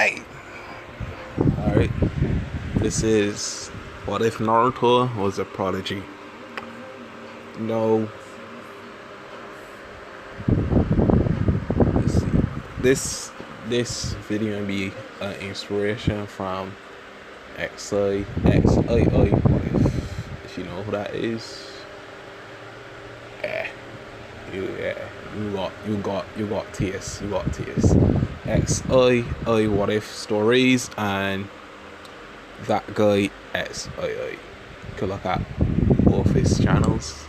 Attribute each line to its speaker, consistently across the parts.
Speaker 1: Alright. Alright. This is what if Naruto was a prodigy? No. Let's see. This video will be an inspiration from XI. If you know who that is. You got taste. XI what if stories, and that guy XII. You could look at both his channels.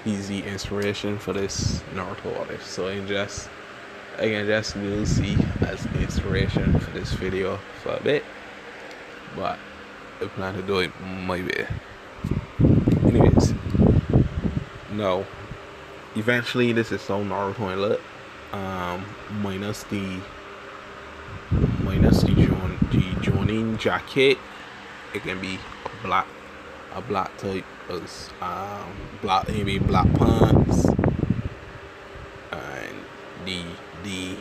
Speaker 1: He's the inspiration for this Naruto what if. So I can just will see as inspiration for this video for a bit, but I plan to do it my way. Anyways, no. Eventually, this is so Naruto and look. Minus the joining jacket. It can be a black type of black pants, and the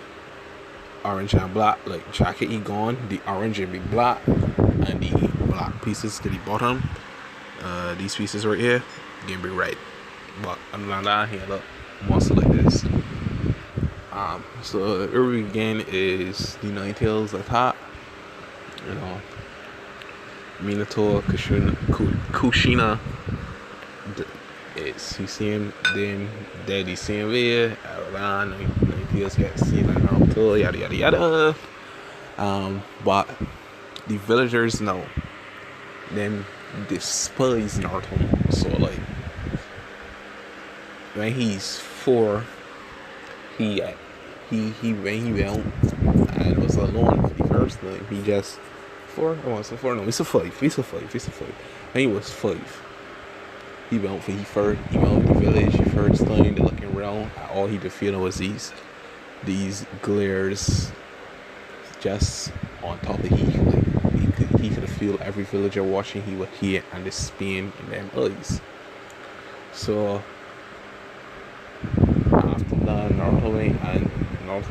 Speaker 1: orange and black like jacket he gone. The orange will be black, and the black pieces to the bottom. These pieces right here can be red. But other than that, he look mostly like this. So every again is the Nine Tails at top. You know, Minato, Kushina. It's you see him, then Daddy see him there. Nine Tails get seen like Naruto, yada yada yada. But the villagers know them despise Naruto. So like when he's 4, he when he went and was alone for the first time, he just 4. I want to say 4. No, he's a 5. When he was 5, he went for he went to the village the first time. They looking around. All he could feel was these glares just on top of him. Like he could feel every villager watching. He would hear and the spin in them eyes. So after that, Naruto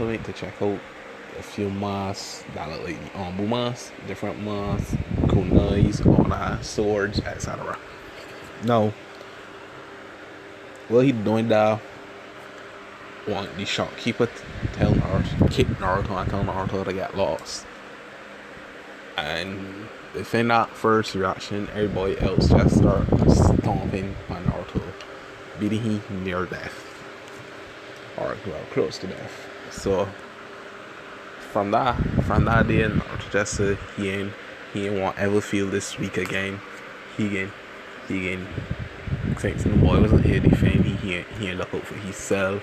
Speaker 1: went to check out a few masks that look like the Ombu masks, different masks, kunais, all that, swords, etc. Now, while he doing that, the shopkeeper kick Naruto and tell Naruto to get lost. And within that first reaction, everybody else just start stomping on Naruto, beating him near death. Or close to death. So from that day, Naruto just said he ain't want ever feel this weak again. He can since the boy wasn't here defend, he ain't look out for himself,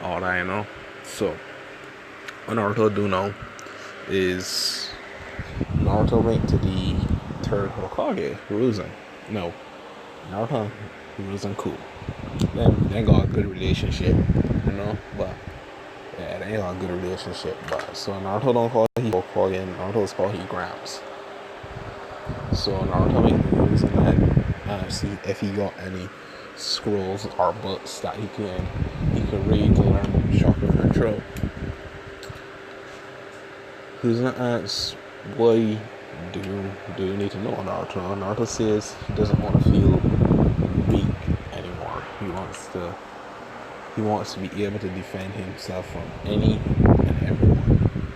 Speaker 1: all that, you know. So what Naruto do now is Naruto went to the third Hokage, Hiruzen. No, Naruto Hiruzen cool. They got a good relationship, you know, but yeah, they got a good relationship. But so Naruto don't call he Hokage, Naruto's called he Gramps. So Naruto went to Hiruzen and see if he got any scrolls or books that he could read to learn chakra control. Hiruzen asks, why do you need to know Naruto? Naruto says he doesn't want to feel weak anymore. He wants to be able to defend himself from any and everyone.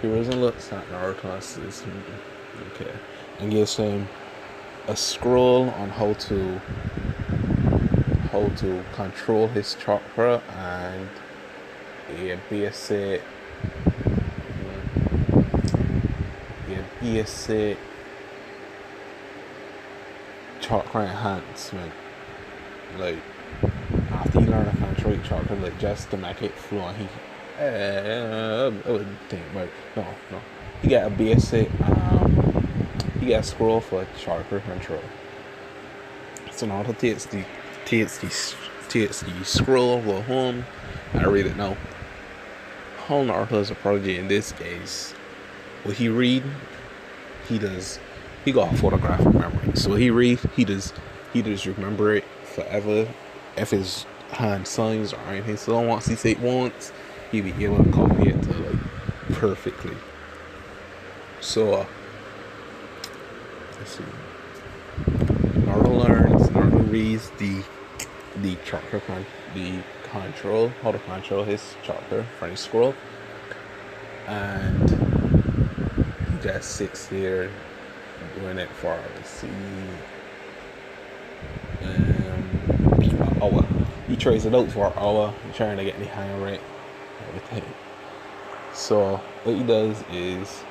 Speaker 1: Hiruzen looks at Naruto and says, okay, and gives him a scroll on how to control his chakra and a basic chakra enhancement. Like after you learn to control chakra, like just to make it flow, I would think, but no. He got a basic he got a scroll for chakra control. So Naruto takes the scroll, go home, and I read it now. How Naruto is a prodigy in this case. What he read, he got a photographic memory. So he read, he does remember it forever. If his hand signs or anything, so once he say it once, he'll be able to copy it to like perfectly. So let's see. Naruto reads the chakra the control how to control his chakra from his scroll, and he just sits here doing it for, let's see, an hour. He tries it out for an hour, trying to get the hang of it, everything. So what he does is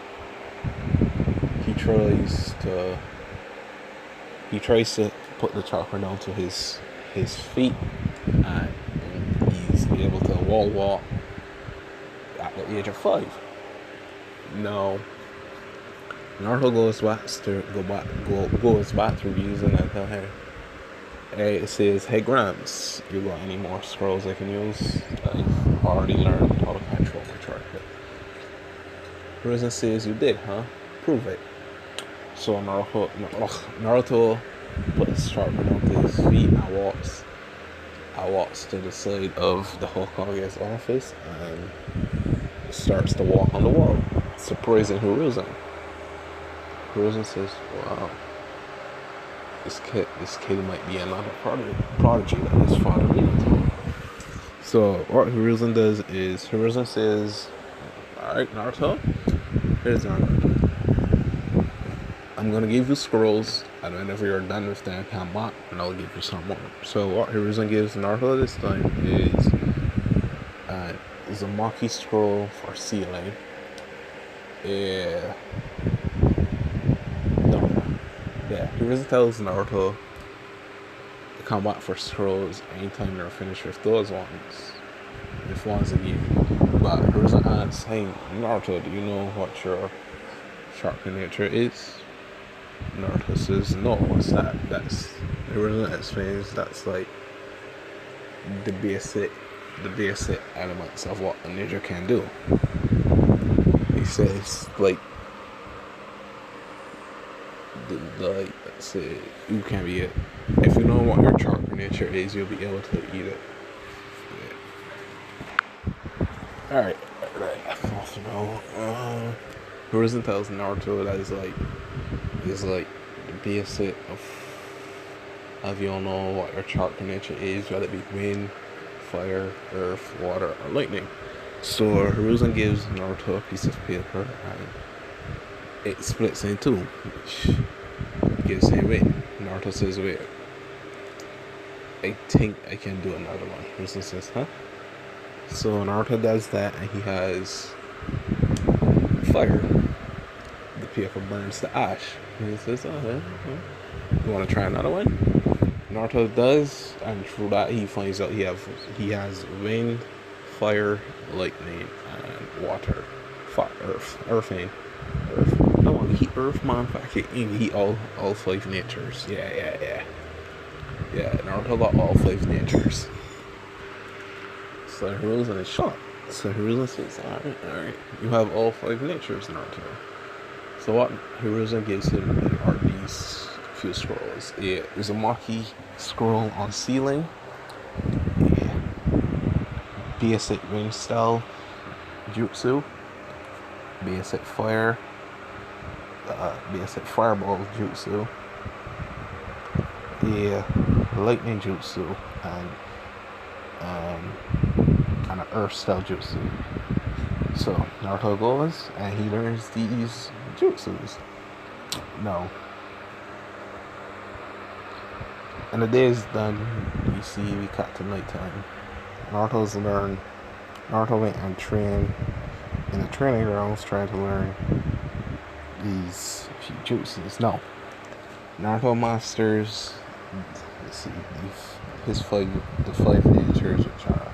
Speaker 1: he tries to put the chakra down to his feet, and he's able to wall walk at the age of 5. Now Naruto goes back to Ryuzen and tell her, hey, it says, hey Grams, you got any more scrolls I can use? I've already learned how to control my chakra. Ryuzen says, you did, huh? Prove it. So Naruto put his chakra down to his feet and walks to the side of the Hokage's office and starts to walk on the wall, surprising Hiruzen. Hiruzen says, wow, this kid might be another prodigy that his father really told. So what Hiruzen does is, Hiruzen says, alright Naruto, here's Naruto. I'm gonna give you scrolls, and whenever you're done with them, come back and I'll give you some more. So what Hiruzen gives Naruto this time is a Maki scroll for sealing. Hiruzen tells Naruto to come back for scrolls anytime you're finished with those ones, if one's a give. But Hiruzen asks, hey Naruto, do you know what your chakra nature is? Naruto says, no, what's that? That's Hiruzen explains that's like the basic elements of what a ninja can do. He says like let's say you can be it. If you know what your chakra nature is, you'll be able to eat it. Yeah. Alright. I also know. Hiruzen tells Naruto that is like the basic of you don't know what your chakra nature is, whether it be wind, fire, earth, water, or lightning. So Hiruzen gives Naruto a piece of paper and it splits in two, which gives him weight. Naruto says, wait, I think I can do another one. Hiruzen says, huh? So Naruto does that and he has fire. The paper burns to ash. And he says, oh, you want to try another one? Naruto does, and through that he finds out he has wind, fire, lightning, and water. Earth. I want to heat earth, man. I can heat all 5 natures. Yeah. Naruto got all 5 natures. So Hiruzen is shocked. So Hiruzen says, alright. You have all 5 natures, Naruto. So what Hiruzen gives him are these few scrolls. There's a Maki scroll on sealing. Basic wind style jutsu. Basic fire. Basic fireball jutsu. Lightning jutsu and an earth style jutsu. So Naruto goes and he learns these jutsus. No. And the day is done. You see, we cut to nighttime. Naruto went and trained in the training grounds trying to learn these few jutsus. No. Naruto masters, let's see, the 5 natures, which are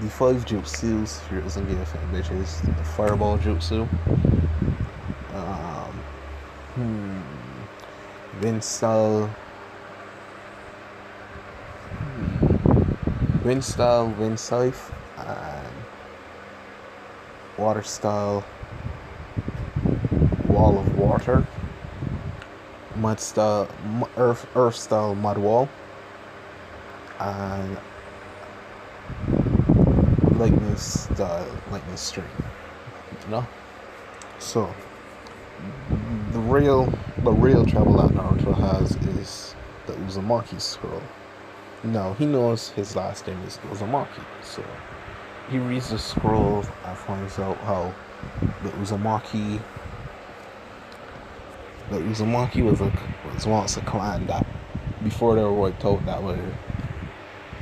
Speaker 1: the 5 jutsus. Here doesn't give a which is the fireball jutsu, wind style, wind scythe, and water style, wall of water, mud style, earth style mud wall, and lightning string, you know. So the real trouble that Naruto has is the Uzumaki scroll. Now he knows his last name is Uzumaki, so he reads the scroll and finds out how the Uzumaki was once a clan that before they were wiped out that were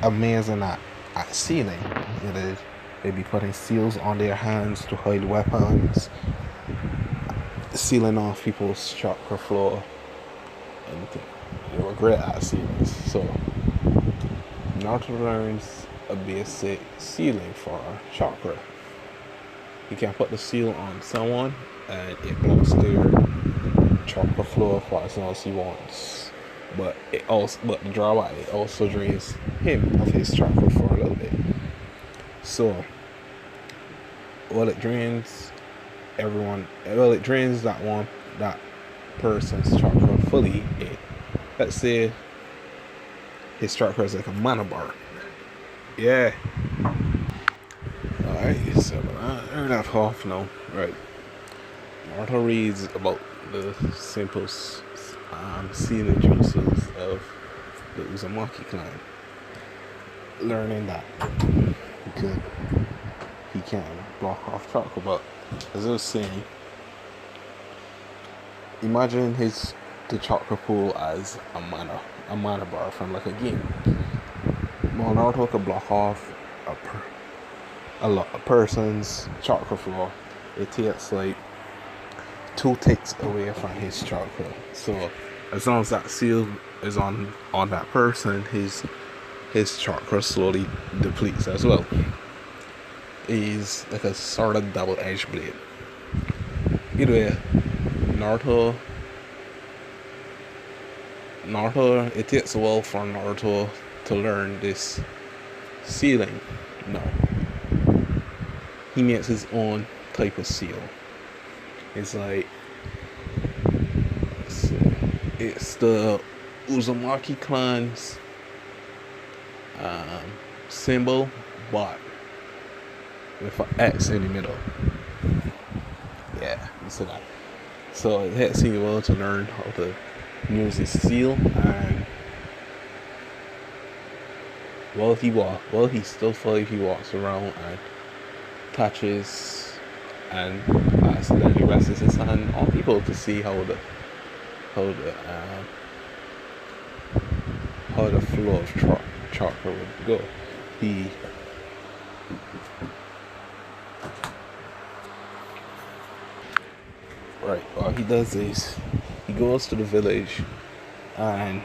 Speaker 1: amazing at sealing. They'd be putting seals on their hands to hide weapons, sealing off people's chakra flow, and they were great at sealing. So Naruto learns a basic sealing for chakra. He can put the seal on someone and it blocks their chakra flow for as long as he wants. But the drawback, it also drains him of his chakra for a little bit. So while it drains that person's chakra fully, let's say his chakra is like a mana bar. Yeah. Alright, so I that half now. Right. Naruto reads about the simple sealing jutsus of the Uzumaki clan. Learning that he can block off chakra, but as I was saying, imagine the chakra pool as a mana bar from like a game. Well, Naruto could block off a person's chakra flow. It takes like 2 ticks away from his chakra. So as long as that seal is on that person, his chakra slowly depletes as well. He's like a sort of double-edged blade. Either way, Naruto, it takes a while for Naruto to learn this sealing. No. He makes his own type of seal. It's like, it's the Uzumaki clan's symbol, but with an X in the middle. Yeah, you see that. So it takes you a while to learn how to use his seal, and while he's still 5, he walks around and touches and accidentally rests his hand on people to see how the flow of chakra would go. What he does is he goes to the village and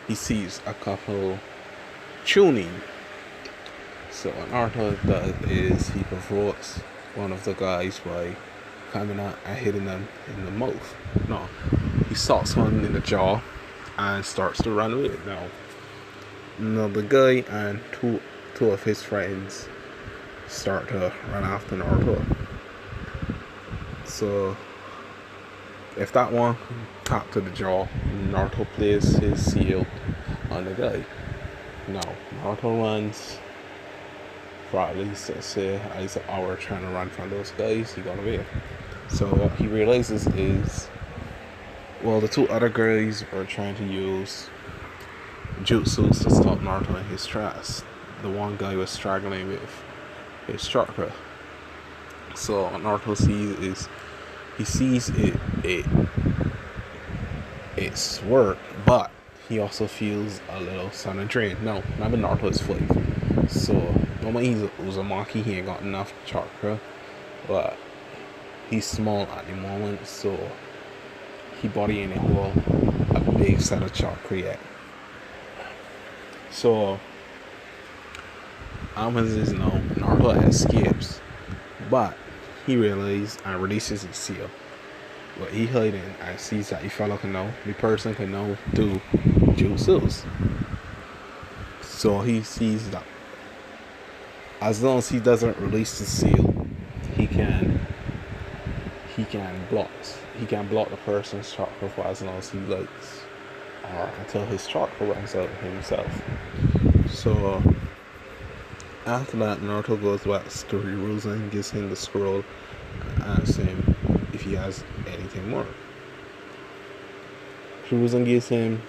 Speaker 1: he sees a couple tuning. So what Naruto does is he provokes one of the guys by coming out and hitting them in the mouth. No, he socks one in the jaw and starts to run away. Now the guy and two of his friends start to run after Naruto. So if that one tapped to the jaw, Naruto plays his seal on the guy. Now Naruto runs for at least, let's say, at least an hour trying to run from those guys. He got away. So what he realizes is, well, the 2 other guys were trying to use jutsus to stop Naruto in his tracks. The one guy was struggling with his chakra. So what Naruto sees it's work, but he also feels a little sun and drain. Now, remember Naruto is 5, so normally he's Uzumaki, he ain't got enough chakra, but he's small at the moment, so he body ain't hold a big set of chakra yet. So happens is now Naruto escapes, but he realizes and releases his seal. But he hiding and sees that the person can now do jutsus. So he sees that as long as he doesn't release the seal, he can block the person's chakra for as long as he likes, or until his chakra runs out himself. So After that, Naruto goes back to Hiruzen, gives him the scroll, and asks him if he has anything more. Hiruzen gives him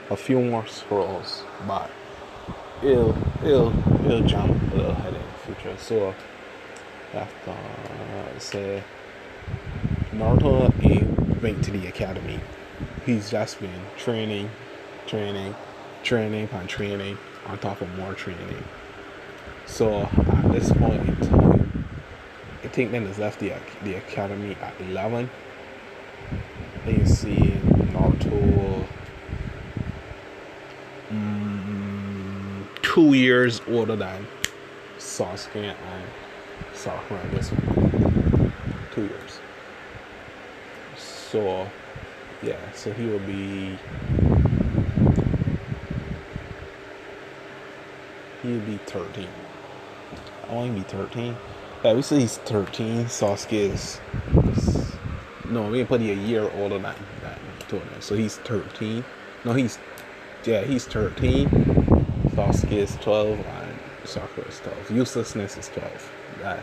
Speaker 1: a few more scrolls, but he'll jump a little ahead in the future. So after say Naruto ain't went to the academy. He's just been training, and training on top of more training. So at this point in time, I think then has left the academy at 11. Then you see Naruto 2 years older than Sasuke and Sakura at this one. 2 years. So yeah, so he will be 13. I want to be 13. Yeah, we say he's 13. Sasuke is no, we put a year older than Tona. So he's 13. No, he's 13. Sasuke is 12 and Sakura is 12. Uselessness is 12. Yeah.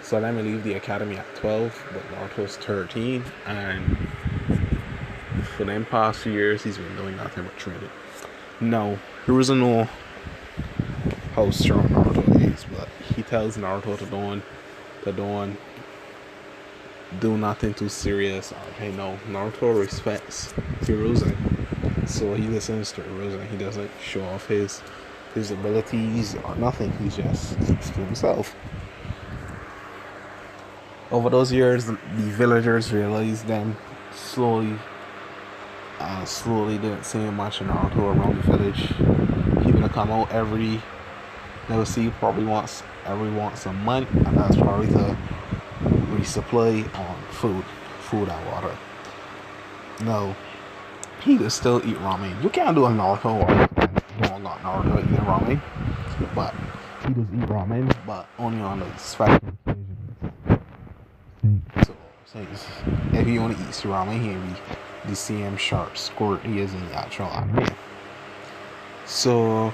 Speaker 1: So let me leave the academy at 12, but Naruto's 13, and for them past few years he's been doing nothing but training. No, there doesn't know how strong Naruto is, but he tells Naruto to don't do nothing too serious. Okay, no, Naruto respects Hiruzen, so he listens to Hiruzen. He doesn't show off his abilities or nothing. He just keeps to himself. Over those years, the villagers realized them slowly didn't see much of Naruto around the village. He would come out they would see probably once a month, and that's probably to resupply on food and water. No, he would still eat ramen. You can't do a Naruto or don't got Naruto eating ramen, but he does eat ramen, but only on the special occasions. So if he only eats ramen, he will be the same sharp squirt he is in the actual anime. So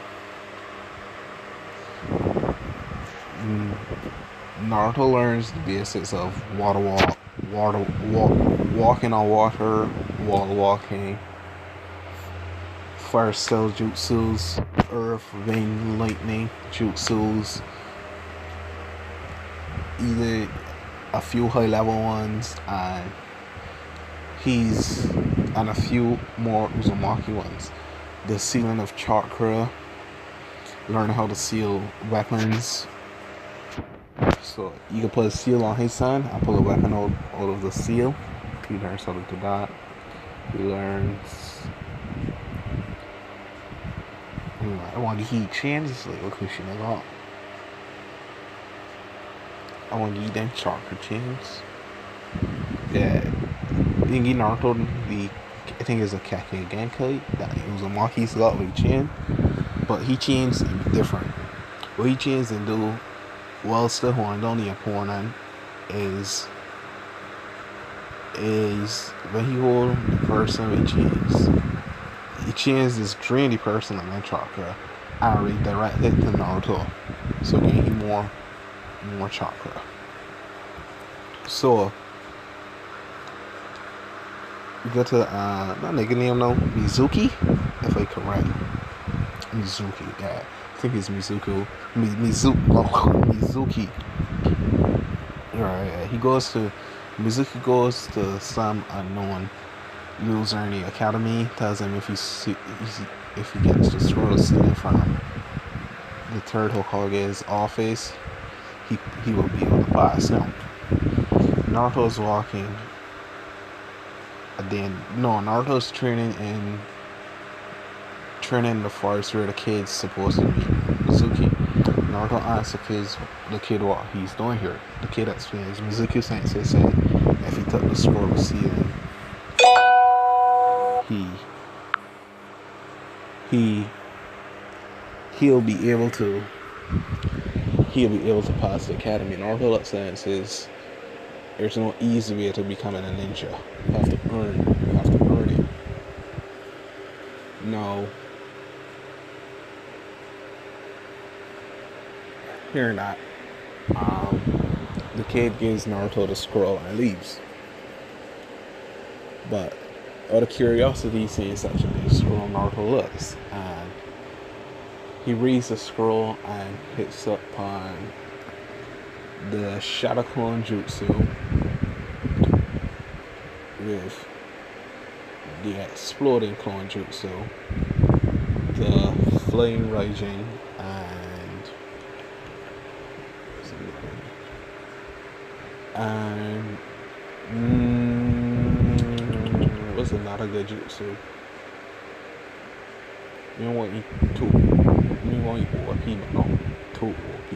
Speaker 1: Naruto learns the basics of walking on water, wall walking, fire style jutsus, earth, wind, lightning jutsus, either a few high level ones and a few more Uzumaki ones. The sealing of chakra, learning how to seal weapons. So you can put a seal on his hand and pull a weapon out of the seal. He learns how to do that. He learns I want to heat changes like what Kushina got. I want to eat them chakra chains. Yeah, Ingi Naruto, I think it's a Kake Genkai that Uzumaki's got with chain, but he chains different. What he chains and do while still holding on the opponent is when he hold the person with chains, he chains this drain the person and then chakra and redirect it to Naruto, so gain him more chakra. So we go to not nigga name now, Mizuki, if I correct. Mizuki, yeah. I think it's Mizuki. Mizuki. Right, Mizuki goes to some unknown loser in the academy, tells him if he gets the scroll stealing from the third Hokage's office, he will be able to pass him. Naruto's walking. Naruto's training in the forest where the kid's supposed to be Mizuki. Naruto asks the kid what he's doing here. The kid explains. Mizuki Sensei said if he took the scroll of sealing, he'll be able to pass the academy. Naruto looks at it and says, there's no easy way to becoming a ninja. You have to earn it. No. hearing that, the kid gives Naruto the scroll and leaves. But out of curiosity, he sees such a big scroll Naruto looks, and he reads the scroll and hits up on the Shadow Clone Jutsu with the Exploding Clone Jutsu, the Flame Raging, and what's another good jutsu? You know what? Two. You want OP, but no, two OP.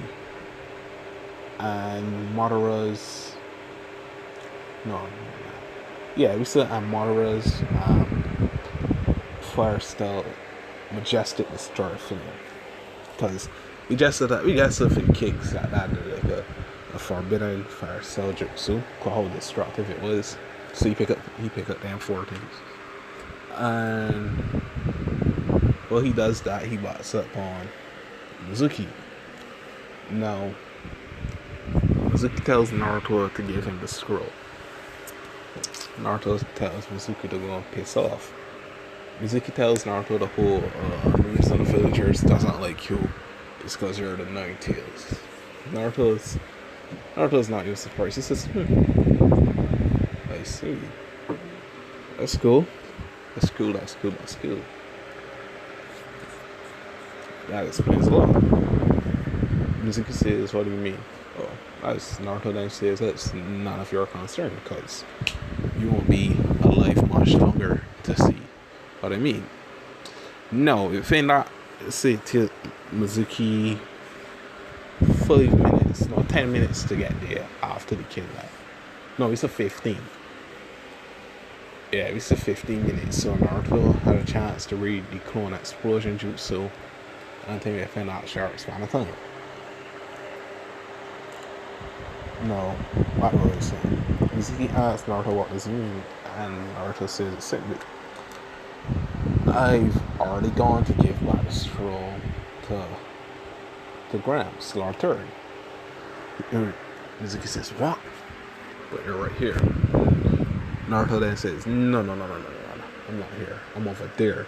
Speaker 1: And Madara's. No. Yeah, we still have Madara's Fire Style Majestic Destroyer Flame. Because we just said it kicks at that like a forbidden fire cell jutsu, how destructive it was. So he pick up them 4 things. And well, he does that, he bots up on Mizuki. Now Mizuki tells Naruto to give him the scroll. Naruto tells Mizuki to go and piss off. Mizuki tells Naruto the whole reason the villagers doesn't like you is because you're the Nine Tails. Naruto's not even surprised. He says, I see. That's cool. That explains a lot. Mizuki says, what do you mean? Oh, as Naruto then says, that's none of your concern, because you won't be alive much longer to see what I mean. No, if ain't that, say till Mizuki 5 minutes, no, 10 minutes to get there after the kid left. No, it's a 15. Yeah, it's a 15 minutes, so Naruto had a chance to read the Clone Explosion Jutsu until we found out short span of time. No, what was I saying? Mizuki asked Naruto what does it mean, and Naruto says it's simply, I've already gone to give back the scroll to Gramps, Lord Third. Mizuki says, what? But you're right here. Naruto then says, no, I'm not here. I'm over there.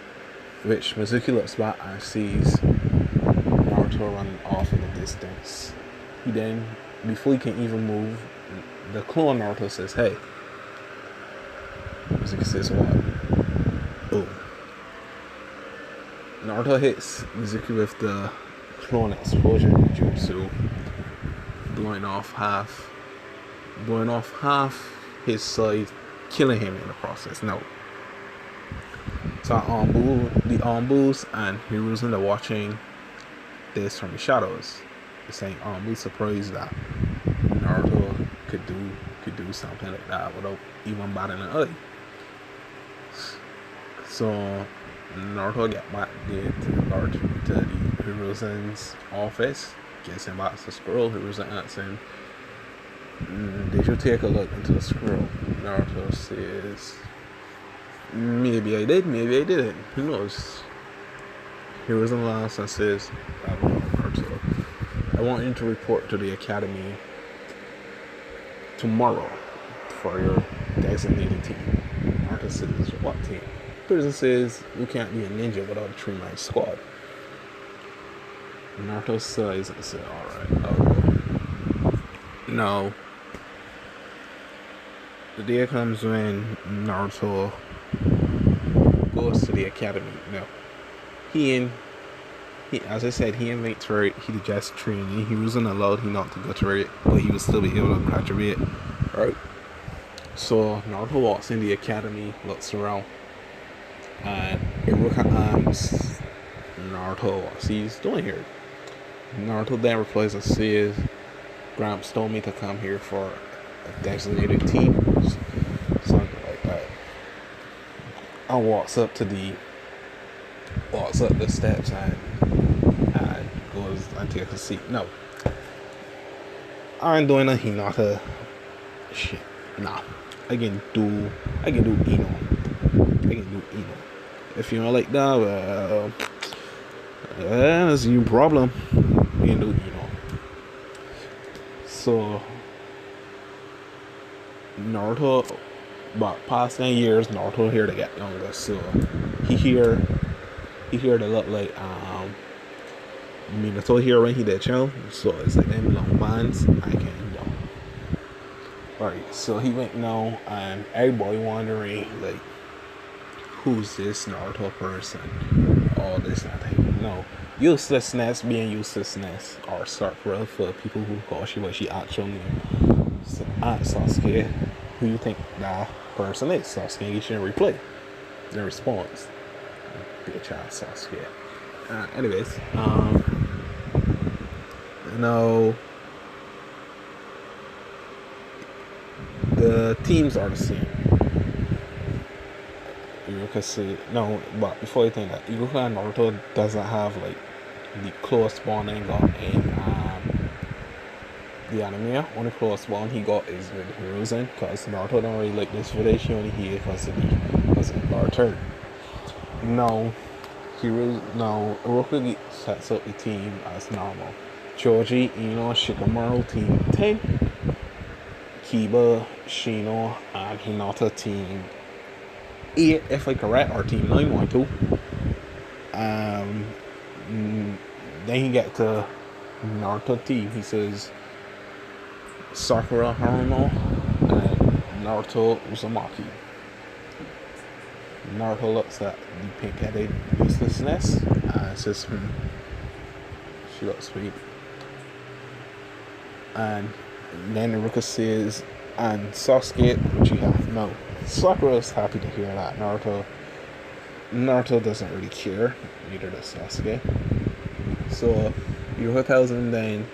Speaker 1: Which Mizuki looks back and sees Naruto running off in the distance. He then, before he can even move, the clone Naruto says, hey. Mizuki says, what? Oh. Naruto hits Mizuki with the Clone Explosion Jutsu, blowing off half his side, killing him in the process. No. So the Anbus and Hiruzen are watching this from the shadows. They're saying Anbu's surprised that Naruto could do something like that without even batting an eye. So Naruto get back there to the Hiruzen's office, gets him back to the scroll. Hiruzen asks him, did you take a look into the scroll? Naruto says, maybe I did, maybe I didn't. Who knows? Hiruzen laughs and says, I don't know, Naruto. I want you to report to the academy tomorrow for your designated team. Naruto says, what team? Hiruzen says, you can't be a ninja without a 3-man squad. Naruto sighs and says, alright, I'll go. No. The day comes when Naruto goes to the academy. No. He as I said, he and mates were he just training. He wasn't allowed he not to go to it, but he would still be able to graduate. Right? So Naruto walks in the academy, looks around, and Iruka asks Naruto what he's doing here. Naruto then replies and says, Gramps told me to come here for a designated team, something like that. And walks up the steps and goes and takes a seat. No, I ain't doing a Hinata shit. Nah, I can do Ino. If you don't like that, well, that's your problem. You can do Ino. So Naruto, but past 10 years, Naruto here to get younger. So he here to look like Minato here when he did chill. So it's like them long bands. I can Alright, so he went now, and everybody wondering like, who's this Naruto person? All this and that. No, uselessness being uselessness, or Sakura for people who call she what she actual name. So, Sasuke, who you think that person is? Sasuke, you shouldn't replay the response. Bitch ass Sasuke. Anyways, no. The teams are the same. No, but before you think that, Iruka and Naruto doesn't have like the close bonding got in the anime. Only close bond he got is with Hiruzen, because Naruto don't really like this village. He only here because of Naruto. No, Iruka sets up the team as normal. Choji, Shikamaru team 10. Kiba, Shino, and Hinata team 8, if I correct, or team 9, 1, 2. Then he get to Naruto team. He says Sakura Haruno and Naruto Uzumaki. Naruto looks at the pink-headed uselessness and says, she looks sweet. And then Iruka says, and Sasuke, which you have no. Sakura is happy to hear that. Naruto doesn't really care, neither does Sasuke. So Iruka tells him then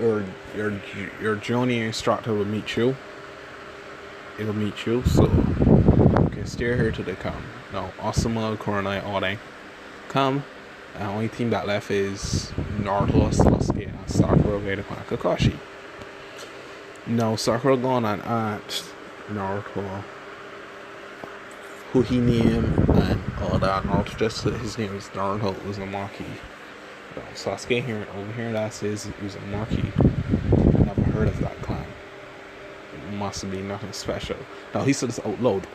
Speaker 1: your junior instructor will meet you. It'll meet you, so you can steer here till they come. Now Asuma, Kurenai, all they come. The only team that left is Naruto, Sasuke, and Sakura waiting for Kakashi. Now Sakura gone and asked Naruto who he named and all that. Naruto just said his name is Naruto Uzumaki. Sasuke over here that says Uzumaki. Never heard of that clan. It must be nothing special. Now he said it's out loud.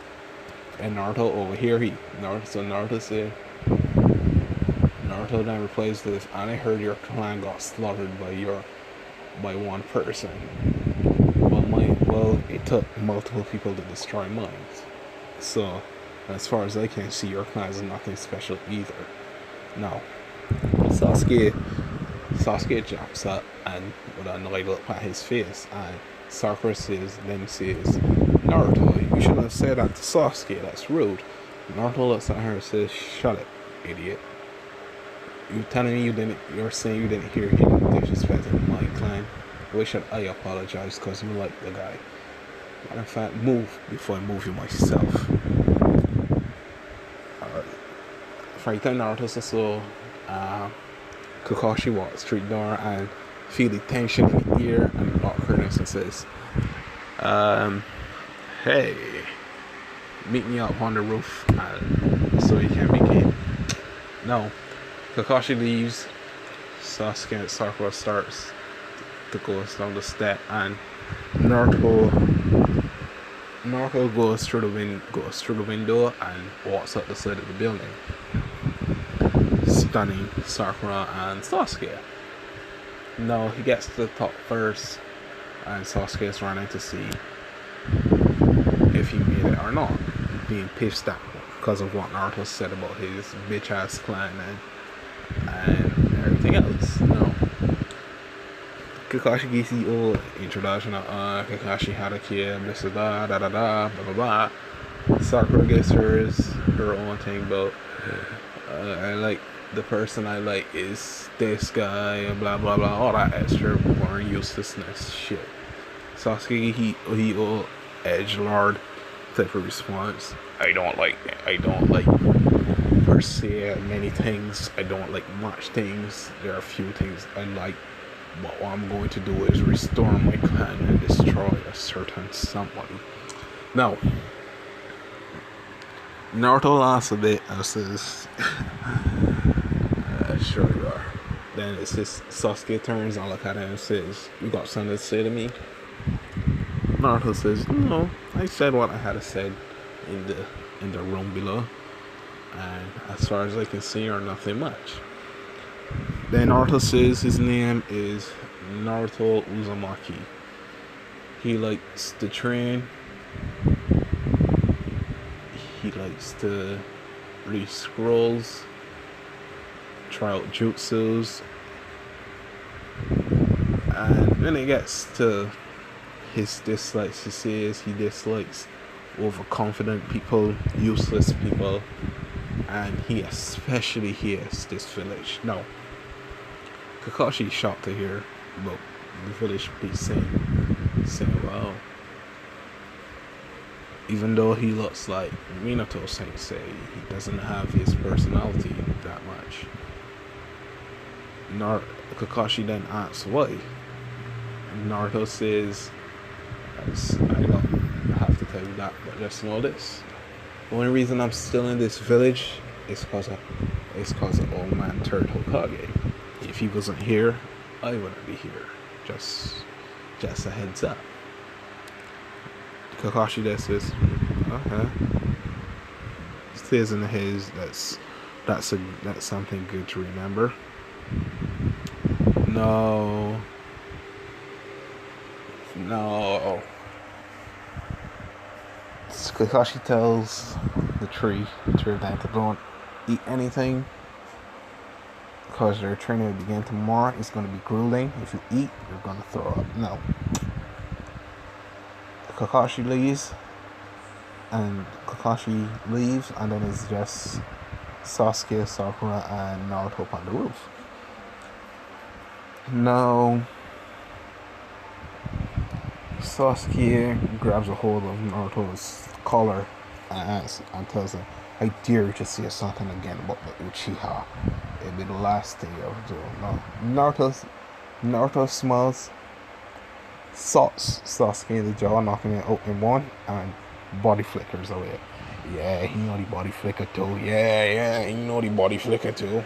Speaker 1: And Naruto over here Naruto said, Naruto then replies this, and I heard your clan got slaughtered by one person. Well, it took multiple people to destroy mine. So, as far as I can see, your clan is nothing special either. Now, Sasuke jumps up and with an annoyed look at his face, and Sakura says, Naruto, you shouldn't have said that to Sasuke, that's rude. Naruto looks at her and says, shut it, idiot. You're saying you didn't hear him disrespecting my clan. Why should I apologize because you like the guy? Matter of fact, move before I move you myself. Alright. Right then, Naruto saw Kakashi walks through the door and feel the tension in the ear and the awkwardness and says, hey, meet me up on the roof so you can begin. No. Kakashi leaves. Sasuke and Sakura starts to go down the step, and Naruto goes through the window and walks up the side of the building, stunning Sakura and Sasuke. Now he gets to the top first, and Sasuke is running to see if he made it or not, being pissed at because of what Naruto said about his bitch ass clan and everything else. No. Kakashi gets the old introduction of Kakashi had a kid, blah blah blah. Sakura gets her own thing about I like the person I like is this guy and blah blah blah, all that extra boring uselessness shit. Sasuke he old edgelord type of response. I don't like per se many things. I don't like much things. There are a few things I like, but what I'm going to do is restore my clan and destroy a certain somebody. Now, Naruto laughs a bit and says, sure you are. Then it's just Sasuke turns and look at him and says, "You got something to say to me?" Naruto says, "No, I said what I had to say in the room below, and as far as I can see, you're nothing much." Then Naruto says his name is Naruto Uzumaki. He likes to train. He likes to read scrolls, try out jutsus, and when it gets to his dislikes, he says he dislikes overconfident people, useless people, and he especially hates this village. Now, Kakashi's shocked to hear about the village piece saying, "Wow, even though he looks like Minato Sensei, he doesn't have his personality that much." Kakashi then asks why. Naruto says, "I don't have to tell you that, but just know this. The only reason I'm still in this village is because of old man Third Hokage. If he wasn't here, I wouldn't be here. Just a heads up." Kakashi then says, "Okay." Says in his that's something good to remember. No. Kakashi tells the tree that to don't eat anything because their training will begin tomorrow. It's going to be grueling. If you eat, you're going to throw up. No. Kakashi leaves, and then it's just Sasuke, Sakura, and Naruto up on the roof. No. Sasuke grabs a hold of Naruto's collar and tells him, "I dare you to say something again about the Uchiha. It'll be the last thing you ever do." No. Naruto smiles, salts Sasuke in the jaw, knocking it out in one, and body flickers away. Yeah, he know the body flicker too. Yeah, he know the body flicker too.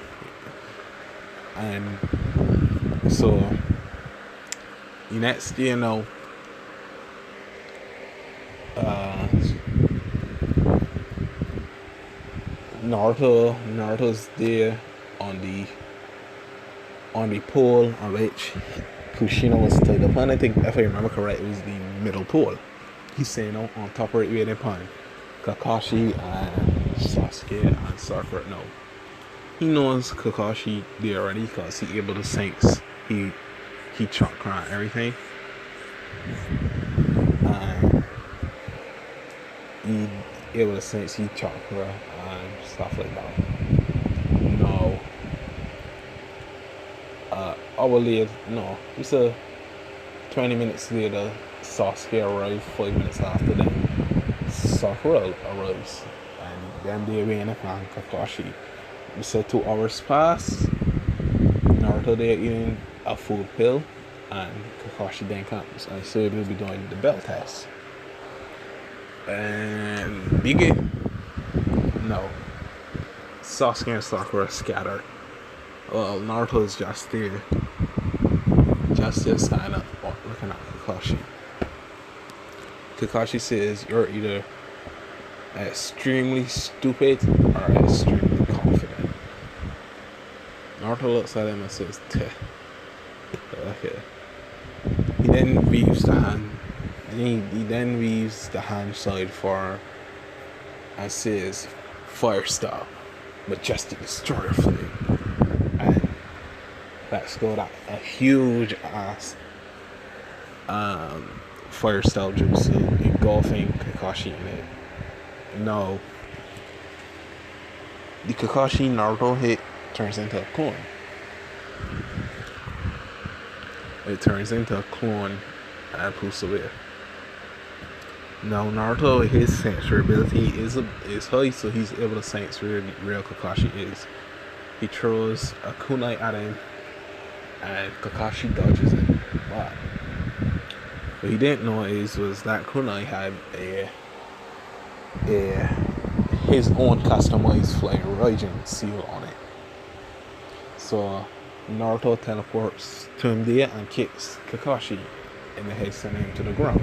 Speaker 1: And so, next thing you know, Naruto's there on the pole on which Kushina was tied up, and I think if I remember correct, it was the middle pole. He's saying on top right waiting upon Kakashi and Sasuke and Sakura. No, he knows Kakashi there already because he able to sense he chakra and everything. He able to sense he chakra and stuff like that. No. Hour later, no, it's 20 minutes later, Sasuke arrived. 5 minutes after them, Sakura arrives, and then they went upon Kakashi. We said 2 hours pass. Naruto there eating a food pill, and Kakashi then comes. I said we'll be doing the bell test. And begin. No. Sasuke and Sakura scatter. Well, Naruto's just there. Just standing up, looking at Kakashi. Kakashi says, "You're either extremely stupid or extremely confident." Naruto looks at him and says, "Teh." Okay. He then weaves the hand. He then weaves the hand side for and says, "Fire style, majestic destroyer flame." And let's go that a huge ass fire style jutsu engulfing Kakashi in it. No. The Kakashi Naruto hit turns into a clone. It turns into a clone and pulls away. Now Naruto, his sensory ability is high, so he's able to sense where the real Kakashi is. He throws a kunai at him, and Kakashi dodges it. But what he didn't know was that kunai had his own customized flying Raijin seal on it. So Naruto teleports to him there and kicks Kakashi in the head, sending him to the ground.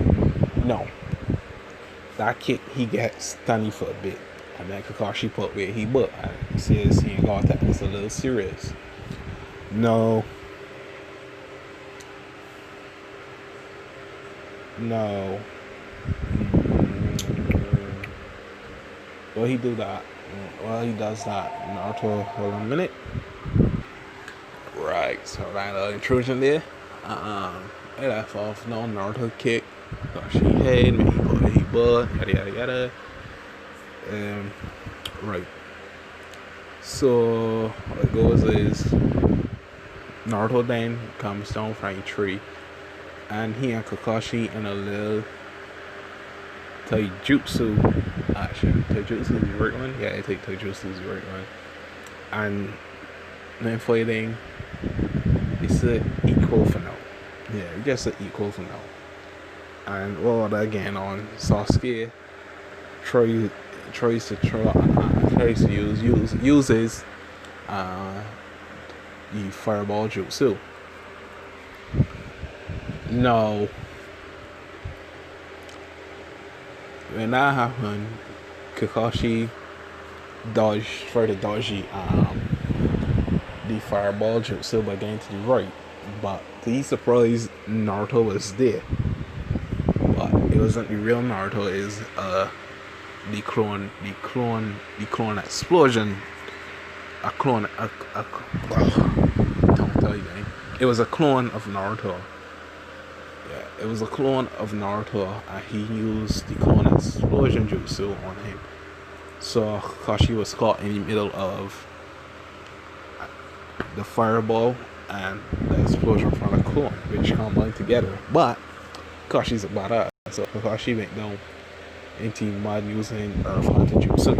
Speaker 1: No, that kick he gets stunned for a bit, and then Kakashi put where he but and he says he ain't got that. It's a little serious. No. No. Well, he do that. Well, he does that. Naruto, hold on a minute. Right, so that intrusion there. It left off. No Naruto kick. Kakashi head, he butt, yada yada yada. Right. So what it goes is Naruto then comes down from a tree, and he and Kakashi in a little taijutsu action. Taijutsu is the right one? Yeah, I think taijutsu is the right one. And then fighting, it's an equal for now. Yeah, just an equal for now. And while that again on Sasuke uses the fireball jutsu. No. When that happened, Kakashi dodged the fireball jutsu by getting to the right. But to his surprise, Naruto was there. But it wasn't the real Naruto, is the clone explosion. Don't tell you, man. It was a clone of Naruto. Yeah, it was a clone of Naruto, and he used the clone explosion jutsu on him. So Kakashi was caught in the middle of the fireball and the explosion from the clone, which combined together. But Kakashi's a badass, so Kakashi went down into mud using Earth Hunter Jutsu.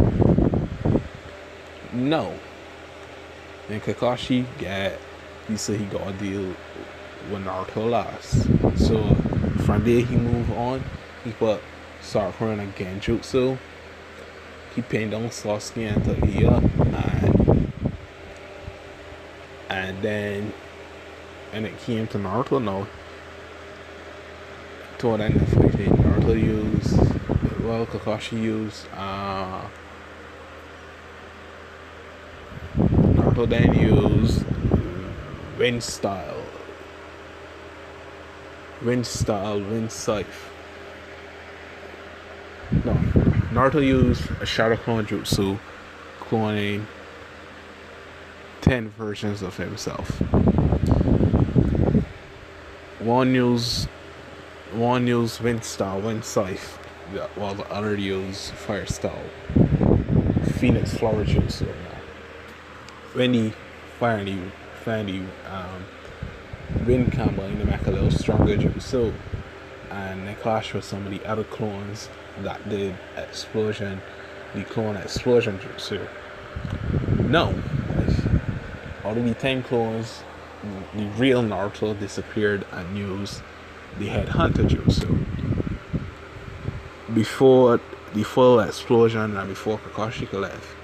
Speaker 1: No. And Kakashi he said he got a deal with Naruto last. So from there he moved on. He put Sakura and Genjutsu. He pinned on Sasuke until he up, and then it came to Naruto. No, toward the end of the fight, Naruto used, well, Kakashi used, Naruto then used wind scythe. No, Naruto used a shadow clone jutsu, cloning 10 versions of himself. One used wind scythe, while the other used fire style, phoenix flower jutsu. When he finally found the wind combo in the make a little stronger jutsu, and they clashed with some of the other clones that did the clone explosion jutsu. No, out of the 10 clones, the real Naruto disappeared and used the headhunter jutsu. Before the full explosion and before Kakashi left,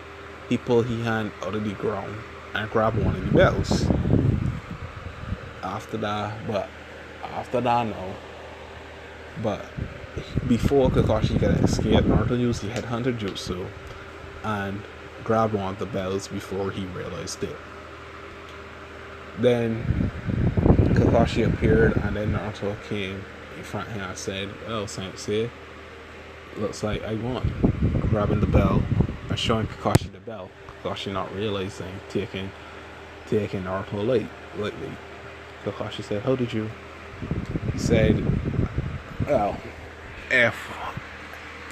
Speaker 1: he pulled his hand out of the ground and grabbed one of the bells. After that, no. But before Kakashi could escape, Naruto used the headhunter jutsu and grabbed one of the bells before he realized it. Then Kakashi appeared, and then Naruto came in front of him and said, "Well, Sensei, looks like I won." Grabbing the bell and showing Kakashi the bell. Kakashi not realizing, taking Naruto lightly. Kakashi said, "How did you?" He said, "Well,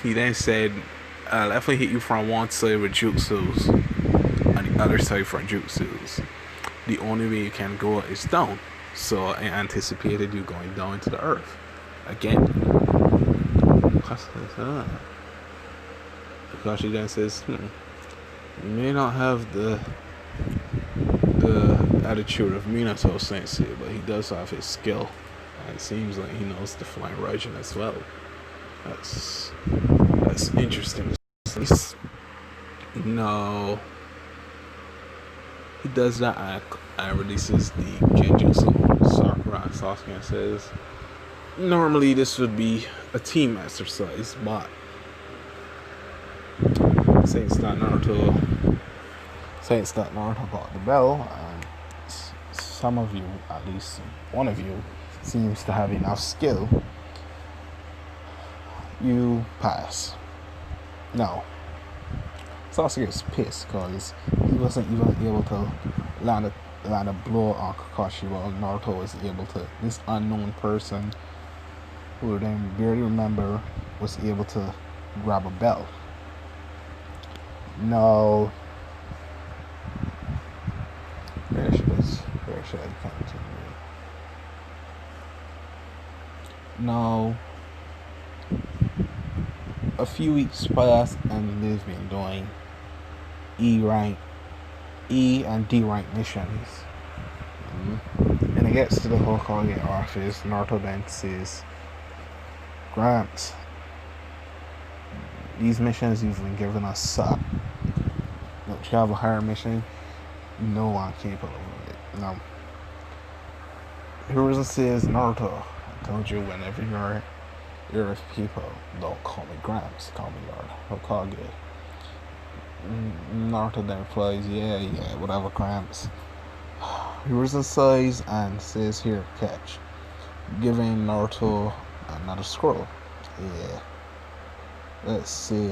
Speaker 1: he then said, if I hit you from one side with jutsus and the other side from jutsus, the only way you can go is down. So I anticipated you going down to the earth again." Kakashi then says, "You may not have the attitude of Minato Sensei, but he does have his skill. And it seems like he knows the flying Raijin as well. That's interesting." No. He does that and releases the Genjutsu Sakura and Sasuke and says, normally this would be a team exercise, but since that Naruto got the bell, and some of you, at least one of you, seems to have enough skill, you pass. No. Sasuke is pissed because he wasn't even able to land a blow on Kakashi while Naruto was able to. This unknown person who then barely remember was able to grab a belt. No. Where should I continue? No. A few weeks passed and they've been doing E and D rank missions. And it gets to the Hokage office. Naruto then says, Gramps, these missions you've been giving us suck. Don't you have a higher mission? No, I'm capable of it. No. Hiruzen says, Naruto, I told you whenever you're with people, don't call me Gramps, call me Lord Hokage. Naruto then replies, yeah, whatever, Gramps. Hiruzen sighs and says, here, catch. Giving Naruto another scroll. Yeah. Let's see.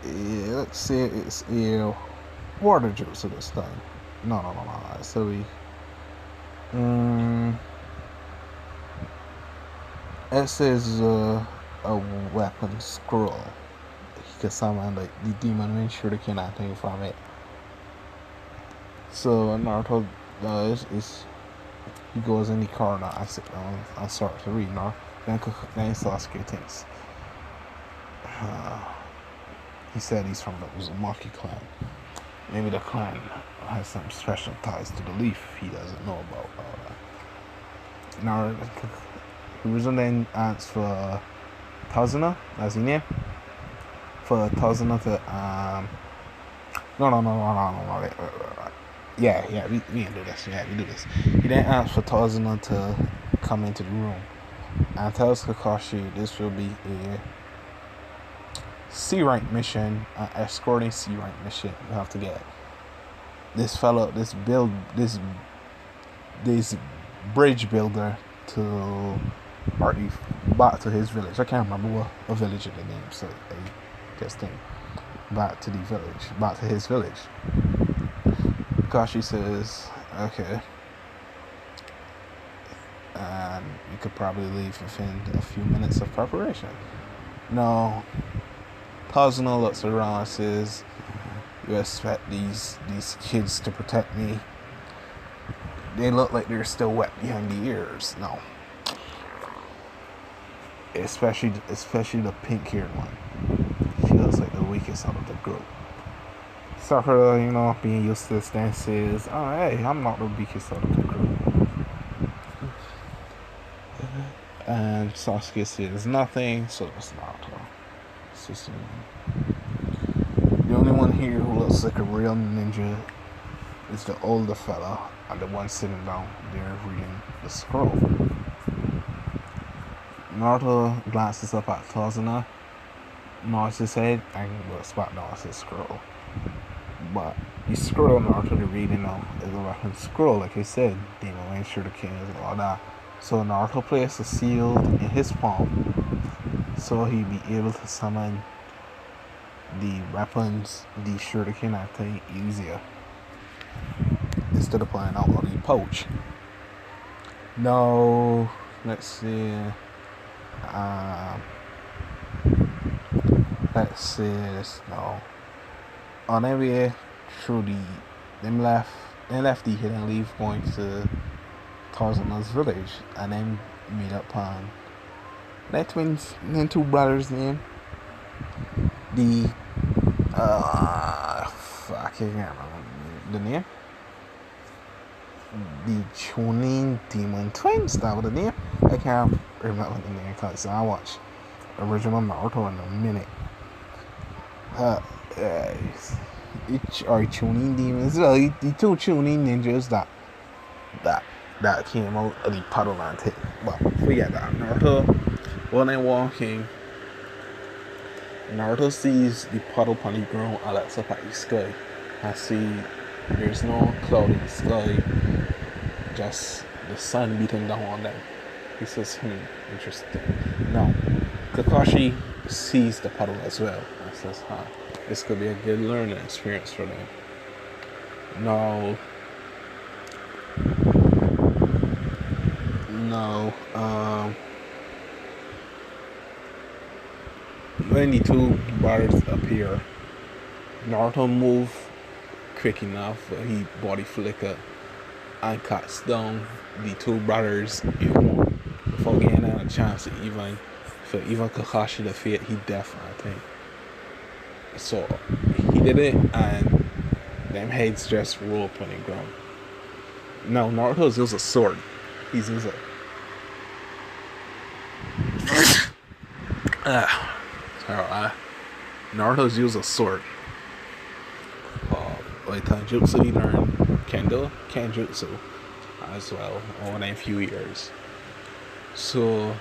Speaker 1: Let's see, it's water juice this time. No. So it says a weapon scroll. He can summon like the demon wind shuriken and thing from it. So Naruto does is he goes in the corner and sit down and start to read. Now then Sasuke thinks. He said he's from the Uzumaki clan. Maybe the clan has some special ties to the leaf he doesn't know about. Now, Hiruzen then asks for Tazuna, that's his name. For Tazuna to no. Yeah, we can do this. Yeah, we do this. He then asks for Tazuna to come into the room and tells Kakashi this will be a C rank mission, escorting C rank mission. You have to get this fellow, this bridge builder to back to his village. I can't remember what village of the name, so I just think back to his village. Kakashi says, okay, and you could probably leave within a few minutes of preparation. No. Tazuna looks around and says, you expect these kids to protect me? They look like they're still wet behind the ears. No. Especially the pink-haired one. She looks like the weakest out of the group. Sakura, being used to this then says, oh, hey, I'm not the weakest out of the group. And Sasuke says nothing, so it's Naruto. The only one here who looks like a real ninja is the older fella and the one sitting down there reading the scroll. Naruto glances up at Tazuna, nods his head, and looks back down at his scroll. But the scroll Naruto to reading now is a weapon scroll, like I said, demon wind shurikens and all that. So Naruto places a seal in his palm, so he'd be able to summon the weapons, the shuriken and thing easier, instead of playing out on the pouch. No, let's see. No. On their way through they left the hidden leaf going to Tazuna's village, and then meet up on two brothers' name. I can't remember the name. The Chunin Demon Twins, that was the name. I can't remember the name because I watched original Naruto in a minute. uh, are tuning demons. The two tuning ninjas that that came out of the puddle and thing. But forget that. Naruto, when I'm walking, Naruto sees the puddle on the ground and looks up at the sky. I see there's no cloud in the sky, just the sun beating down on them. He says, interesting. Now, Kakashi sees the puddle as well and says, this could be a good learning experience for them. Now, when the two brothers appear, Naruto move quick enough, he body flicker and cuts down the two brothers in one before getting a chance to even Kakashi to defeat he deaf, I think. So he did it and them heads just roll up on the ground. Now Naruto's used a sword. He's used a Naruto's used a sword. Like Taijutsu, he learned Kenjutsu as well over a few years. So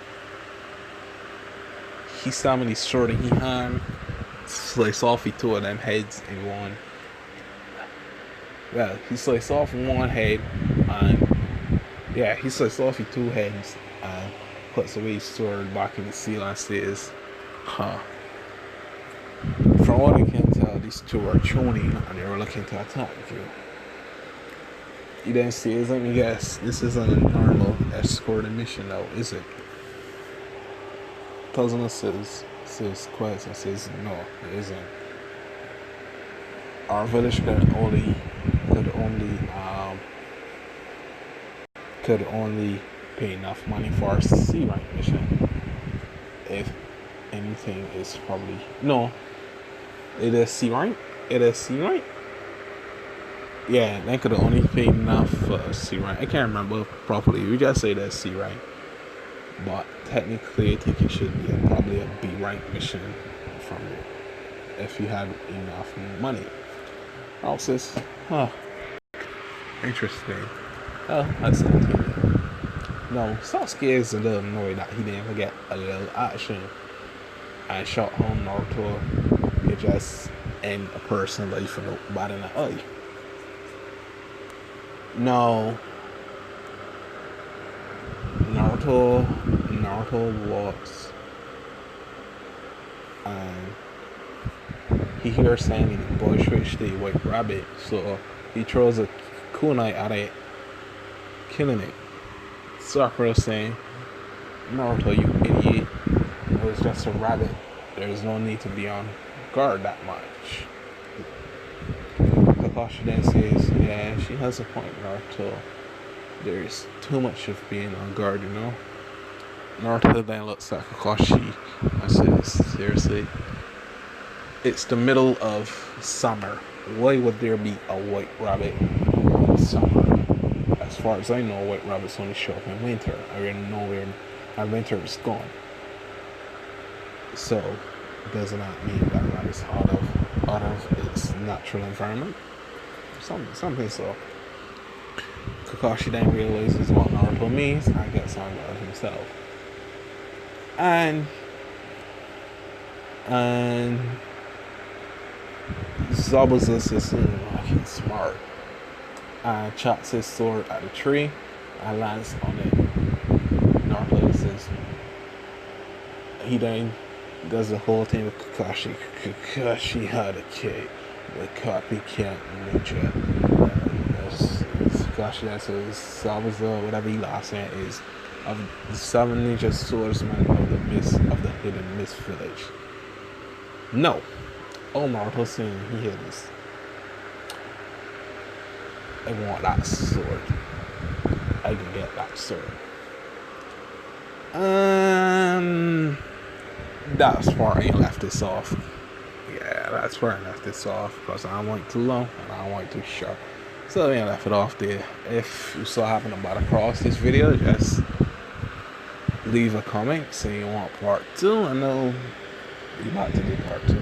Speaker 1: he summoned his sword in his hand, sliced off two of them heads in one. Well, he sliced off one head and he sliced off his two heads and puts away his sword back in the seal and says, from what I can tell, these two are tuning and they were looking to attack you. He then says, let me guess, this isn't a normal escorting mission now, is it? Kazuma says quiet and says, no, it isn't. Our village could only pay enough money for our C rank mission. If anything, is probably no. It is C rank. Yeah, they could have only paid enough for C rank. I can't remember properly. We just say that's C rank, but technically, I think it should be probably a B rank mission from it if you had enough money. Also, interesting. That's it. No, Sasuke is a little annoyed that he didn't get a little action and shot home Naruto. It just end a person's life for nobody in the eye. No, Naruto walks and he hears saying the boy switched the white rabbit, so he throws a kunai at it, killing it. Sakura saying, Naruto, you idiot, it was just a rabbit. There's no need to be on guard that much. Kakashi then says, yeah, she has a point, Naruto. There's too much of being on guard, you know? Naruto then looks at Kakashi and says, seriously, it's the middle of summer. Why would there be a white rabbit in summer? As far as I know, white rabbits only show up in winter. I already know where winter is gone. So, doesn't that mean that rabbit's out of its natural environment? Something so. Kakashi then realizes what Naruto means and gets angry at himself. And Zabuza says, he's smart. And chucks his sword at a tree and lands on it. Naruto says, he then does the whole thing with Kakashi. Kakashi had a kid, the copycat ninja. Kakashi that says Zabuza, whatever he last name is, of the 7 ninja swordsmen of the hidden mist village. No. Oh, Naruto saying he hear this. I want that sword. I can get that sword. That's where I left this off. Yeah, that's where I left this off because I went too long and I went too short. So I left it off there. If you so happen to bite across this video, just leave a comment saying you want part 2. I know we're about to do part 2.